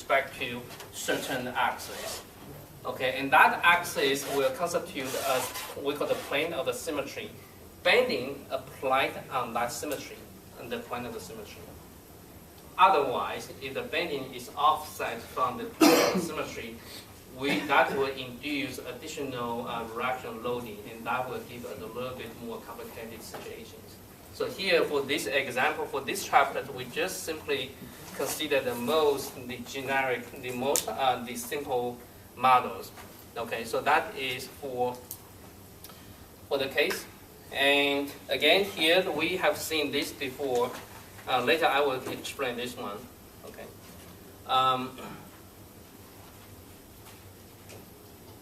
respect to certain axis. Okay, and that axis will constitute as we call the plane of the symmetry. Bending applied on that symmetry, on the plane of the symmetry. Otherwise, if the bending is offset from the plane of symmetry, that will induce additional reaction loading, and that will give us a little bit more complicated situations. So here, for this example, for this chapter, we just simply consider the generic, the simple models. Okay, so that is for the case. And again, here we have seen this before. Later I will explain this one. Okay.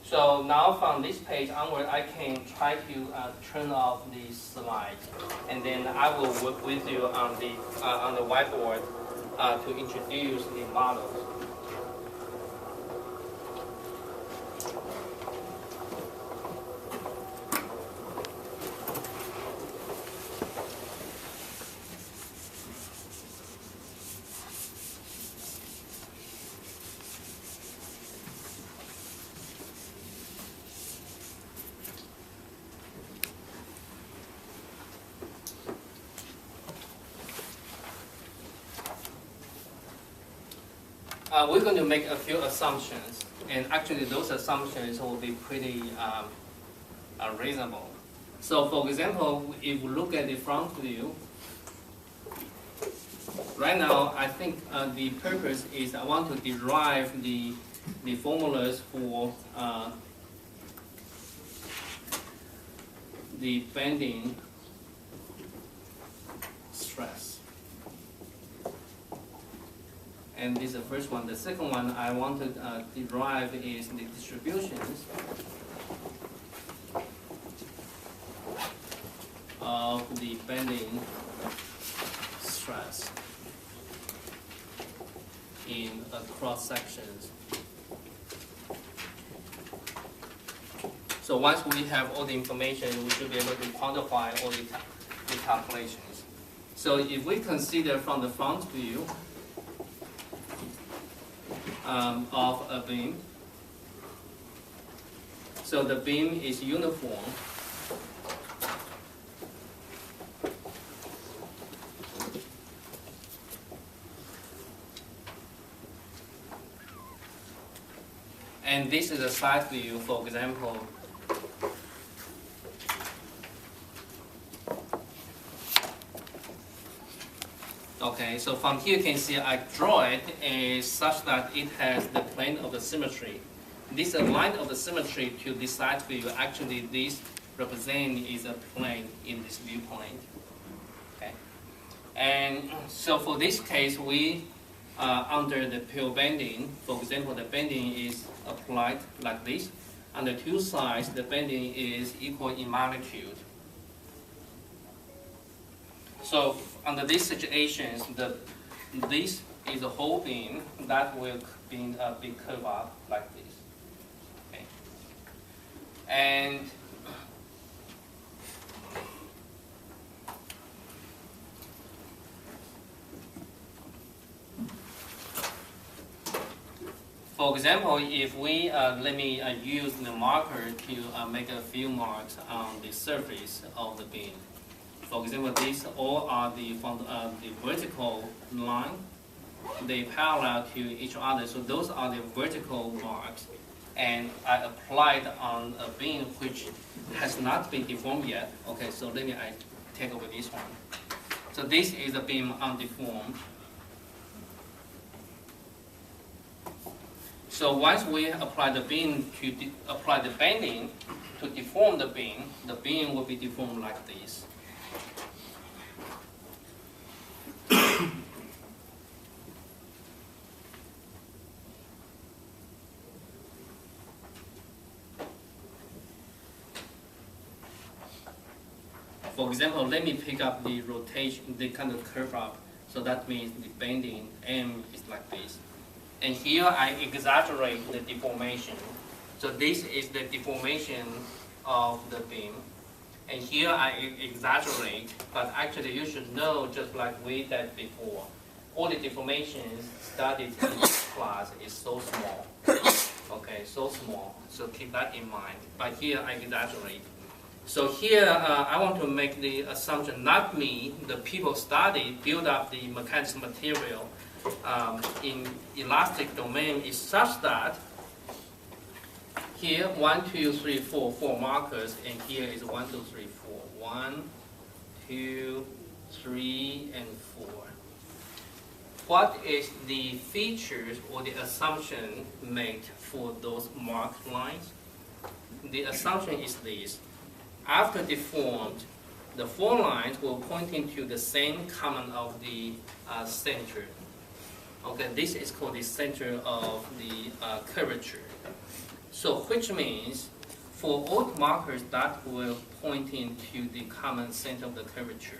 So now from this page onward, I can try to turn off the slides, and then I will work with you on the whiteboard to introduce the models. We're going to make a few assumptions, and actually those assumptions will be pretty reasonable. So for example, if we look at the front view, right now I think the purpose is I want to derive the formulas for the bending stress. And this is the first one. The second one I want to derive is the distributions of the bending stress in cross sections. So once we have all the information, we should be able to quantify all the calculations. So if we consider from the front view, of a beam. So the beam is uniform. And this is a side view, for example. Okay, so from here you can see I draw it is such that it has the plane of the symmetry. This line of the symmetry to this side view, actually this represent is a plane in this viewpoint. Okay, and so for this case, we under the pure bending, for example, the bending is applied like this. On the two sides, the bending is equal in magnitude. So under these situations, this is a whole beam that will be curved up like this. Okay. And for example, if we let me use the marker to make a few marks on the surface of the beam. For example, these all are the vertical line. They parallel to each other, so those are the vertical marks. And I applied on a beam which has not been deformed yet. Okay, so let me take over this one. So this is a beam undeformed. So once we apply the beam to apply the bending to deform the beam will be deformed like this. For example, let me pick up the rotation, the kind of curve up. So that means the bending M is like this. And here I exaggerate the deformation. So this is the deformation of the beam. And here I exaggerate, but actually you should know, just like we did before, all the deformations studied in this class is so small. Okay, so small. So keep that in mind. But here I exaggerate. So here I want to make the assumption, not me, the people study, build up the mechanics material in elastic domain is such that here 1, 2, 3, 4, 4 markers, and here is 1, 2, 3, 4. 1, 2, 3, and 4. What is the features or the assumption made for those marked lines? The assumption is this. After deformed, the 4 lines will pointing to the same common of the center. Okay, this is called the center of the curvature. So which means for all markers that will pointing to the common center of the curvature.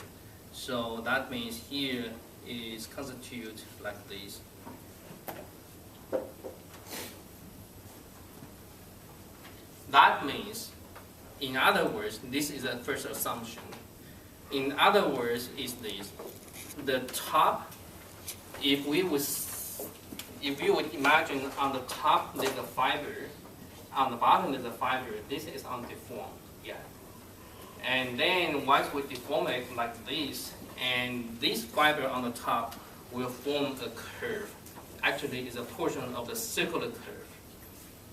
So that means here is constitute like this. That means, in other words, this is the first assumption. In other words, is this: the top. If you would imagine on the top there's a fiber, on the bottom there's a fiber. This is undeformed, yeah. And then once we deform it like this, and this fiber on the top will form a curve. Actually, it's a portion of the circular curve.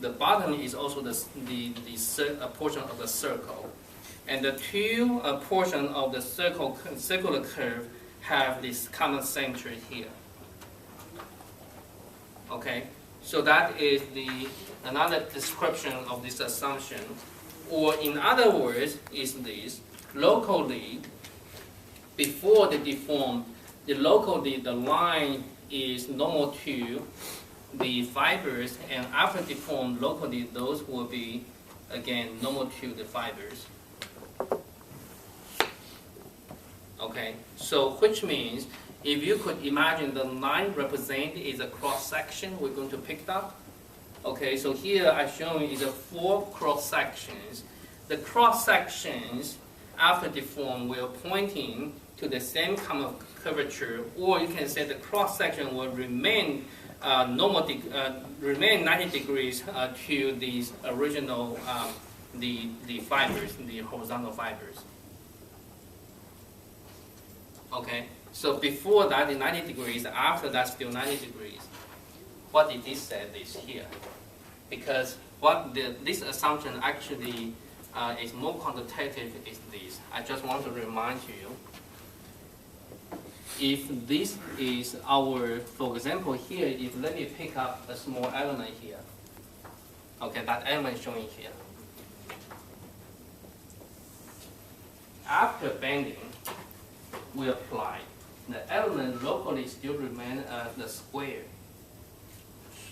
The bottom is also a portion of the circle. And the two portions of the circular curve have this common center here. Okay, so that is another description of this assumption. Or in other words, is this: locally, before the deform, the line is normal to the fibers, and after deformed locally, those will be again normal to the fibers. Okay, so which means if you could imagine the line represented is a cross section, we're going to pick it up. Okay, so here I'm showing is 4 cross sections. The cross sections after deformed will pointing to the same kind of curvature, or you can say the cross section will remain remain 90 degrees to these original the fibers, the horizontal fibers. Okay, so before that is 90 degrees, after that still 90 degrees. What did this say this here? Because what this assumption actually is more quantitative is this. I just want to remind you, if this is our, for example here, if let me pick up a small element here. Okay, that element is showing here. After bending, we apply. The element locally still remain as the square.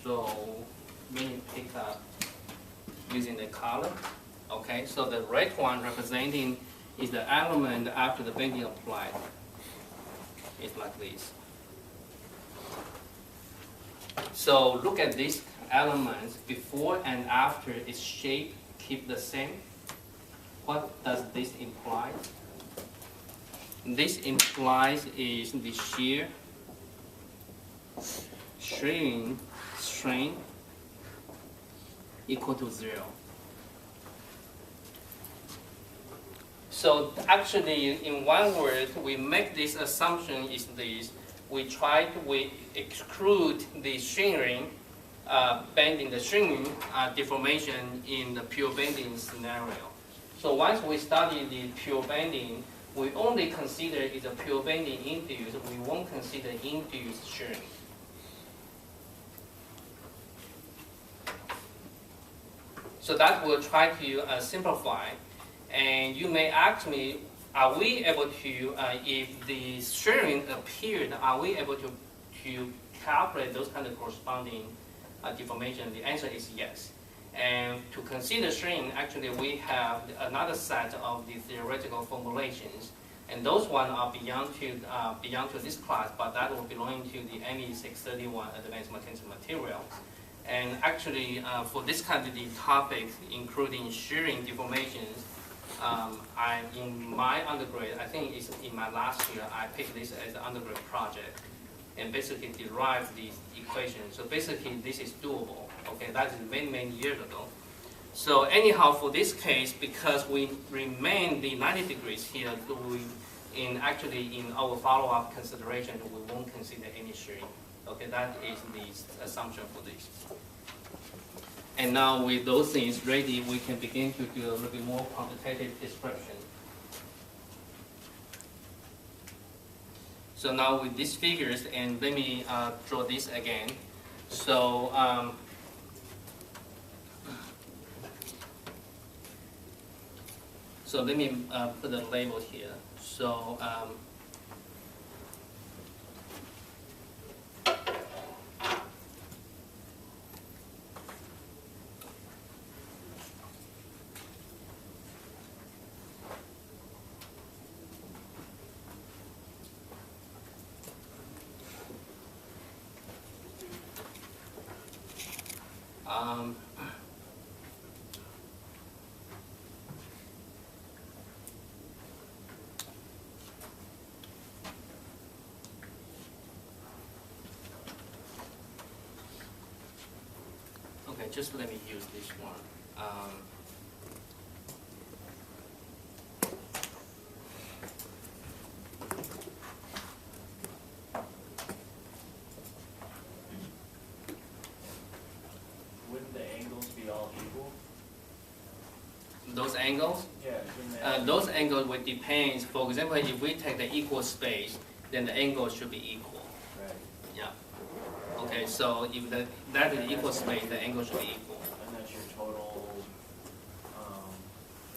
So let me pick up using the color. Okay, so the red one representing is the element after the bending applied. It's like this. So look at these elements before and after its shape keep the same. What does this imply? This implies is the shear, strain equal to 0. So actually, in one word, we make this assumption is this: we exclude the shearing, bending, the shearing deformation in the pure bending scenario. So once we study the pure bending, we only consider is a pure bending induced. We won't consider induced shearing. So that will try to simplify. And you may ask me, are we able to, if the shearing appeared, are we able to calculate those kind of corresponding deformation? The answer is yes. And to consider shearing, actually we have another set of the theoretical formulations. And those ones are beyond to this class, but that will belong to the ME 631 Advanced Mechanical Materials. And actually, for this kind of the topics, including shearing deformations, in my undergrad, I think it's in my last year, I picked this as an undergrad project. and basically derive the equation. So basically this is doable. Okay, that is many, many years ago. So anyhow, for this case, because we remain the 90 degrees here, actually in our follow-up consideration, we won't consider any shearing. Okay, that is the assumption for this. And now with those things ready, we can begin to do a little bit more quantitative description. So now with these figures, and let me draw this again. So so let me put a label here. So okay, just let me use this one. Wouldn't the angles be all equal? Those angles? Yeah. Those angles will depend. For example, if we take the equal space, then the angles should be equal. Right. Yeah. Okay, so if that is equal space, the angle should be equal. And that's your total.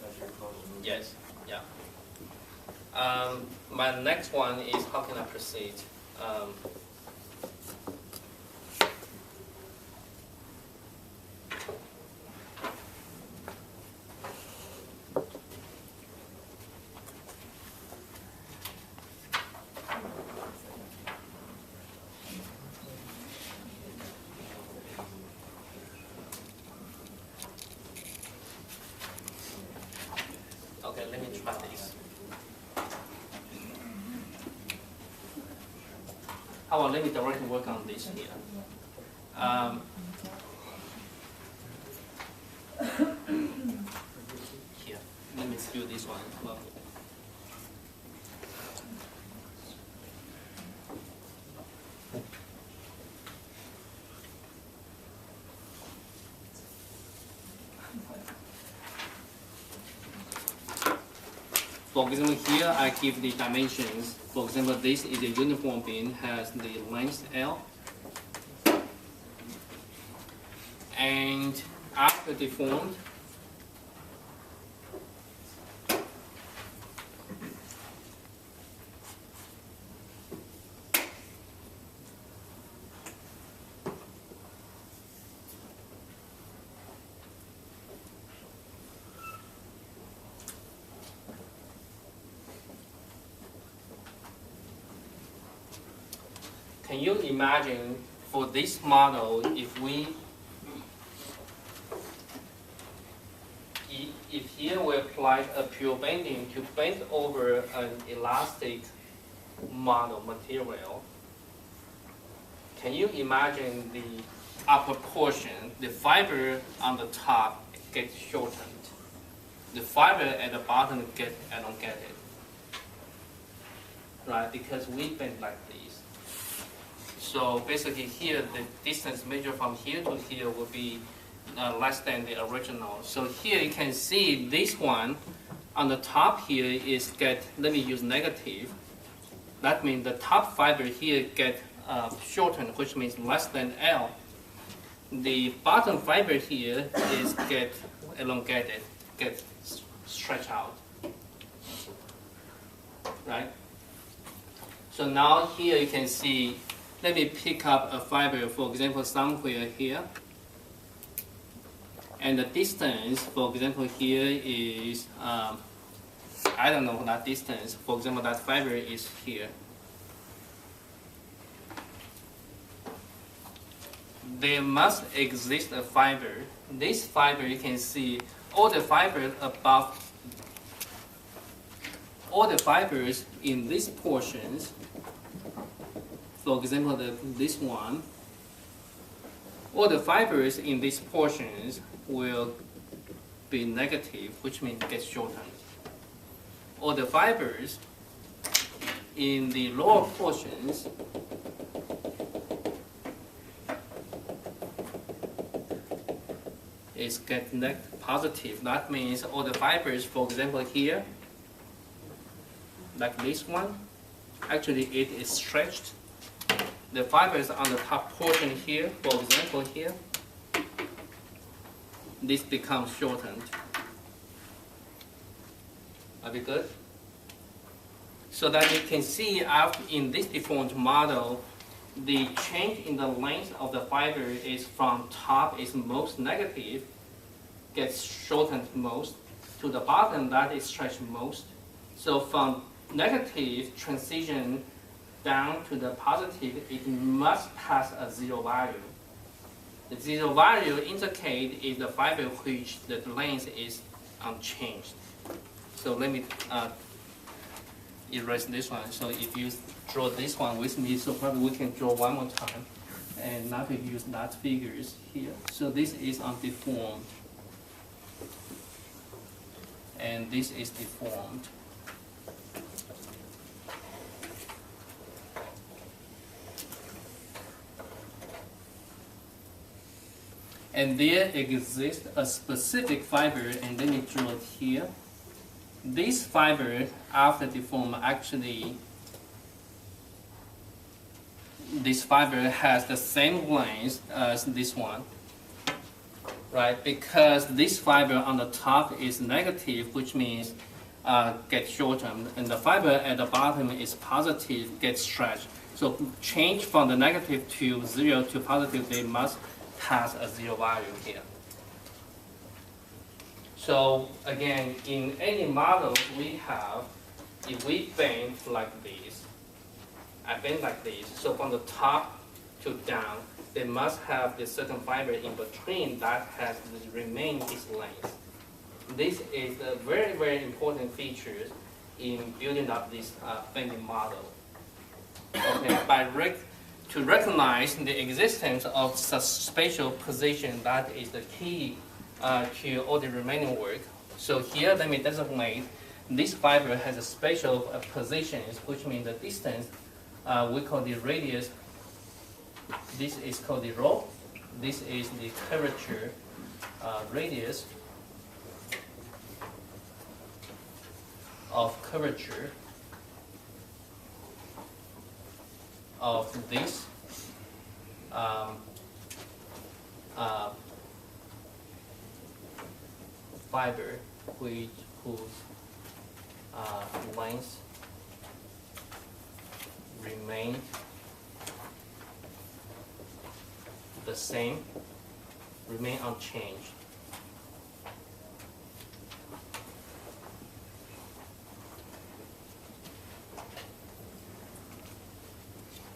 That's your total movement. Yes. Yeah. My next one is how can I proceed? Okay, let me try this. How about let me directly work on this here. Here, let me do this one as well. For example, here I give the dimensions. For example, this is a uniform beam, has the length L. And after deformed, can you imagine for this model, if here we apply a pure bending to bend over an elastic model material, can you imagine the upper portion, the fiber on the top gets shortened, the fiber at the bottom get elongated, right? Because we bend like this. So basically here, the distance measured from here to here will be less than the original. So here you can see this one on the top here is let me use negative. That means the top fiber here get shortened, which means less than L. The bottom fiber here is get elongated, get stretched out, right? So now here you can see, let me pick up a fiber, for example, somewhere here. And the distance, for example, here is, I don't know that distance. For example, that fiber is here. There must exist a fiber. This fiber, you can see all the fibers above, all the fibers in these portions, for example, this one, all the fibers in these portions will be negative, which means get shortened. All the fibers in the lower portions is get positive. That means all the fibers, for example, here, like this one, actually it is stretched. The fibers on the top portion here, for example here, this becomes shortened. Are we good? So that you can see after in this deformed model, the change in the length of the fiber is from top is most negative, gets shortened most, to the bottom that is stretched most. So from negative transition down to the positive, it must pass a zero value. The zero value indicates if the fiber which the length is unchanged. So let me erase this one. So if you draw this one with me, so probably we can draw one more time and not use that figures here. So this is undeformed. And this is deformed. And there exists a specific fiber, and let me draw it here. This fiber, after deform, actually, this fiber has the same length as this one, right? Because this fiber on the top is negative, which means get shortened, and the fiber at the bottom is positive, gets stretched. So change from the negative to 0 to positive, they must pass a zero value here. So again, in any models we have, if we bend like this, I bend like this, so from the top to down, they must have the certain fiber in between that has remained its length. This is a very, very important feature in building up this bending model. Okay, to recognize the existence of such spatial position, that is the key to all the remaining work. So here, let me designate this fiber has a spatial positions, which means the distance we call the radius. This is called the rho. This is the curvature radius of curvature of this fiber, whose length remain the same, remain unchanged.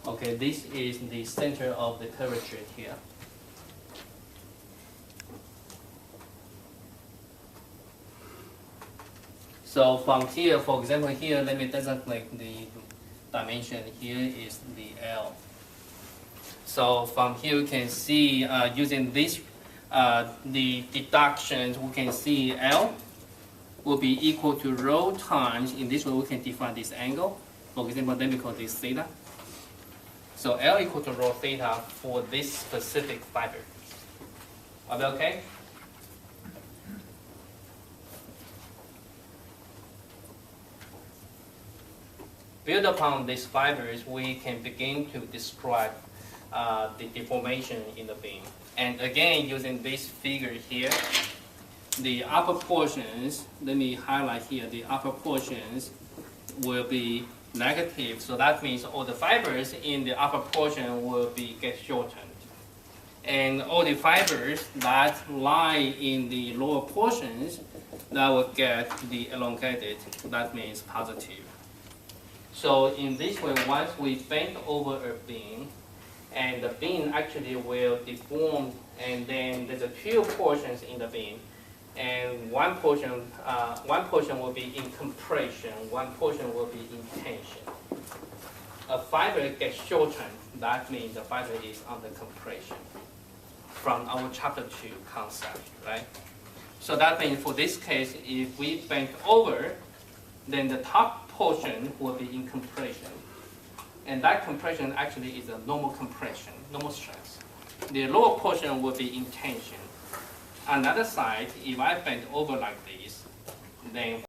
Okay, this is the center of the curvature here. So from here, for example, here, let me designate the dimension. Here is the L. So from here, we can see using this, the deductions, we can see L will be equal to rho times, in this way we can define this angle. For example, let me call this theta. So L equal to rho theta for this specific fiber. Are we okay? Build upon these fibers, we can begin to describe the deformation in the beam. And again, using this figure here, the upper portions, let me highlight here, the upper portions will be negative. So that means all the fibers in the upper portion will get shortened. And all the fibers that lie in the lower portions, that will get the elongated. That means positive. So in this way, once we bend over a beam, and the beam actually will deform, and then there's two portions in the beam, and one portion will be in compression, one portion will be in tension. a fiber gets shortened, that means the fiber is under compression from our chapter 2 concept, right? So that means for this case, if we bend over, then the top portion will be in compression. And that compression actually is a normal compression, normal stress. The lower portion will be in tension. On the other side, if I bend over like this, then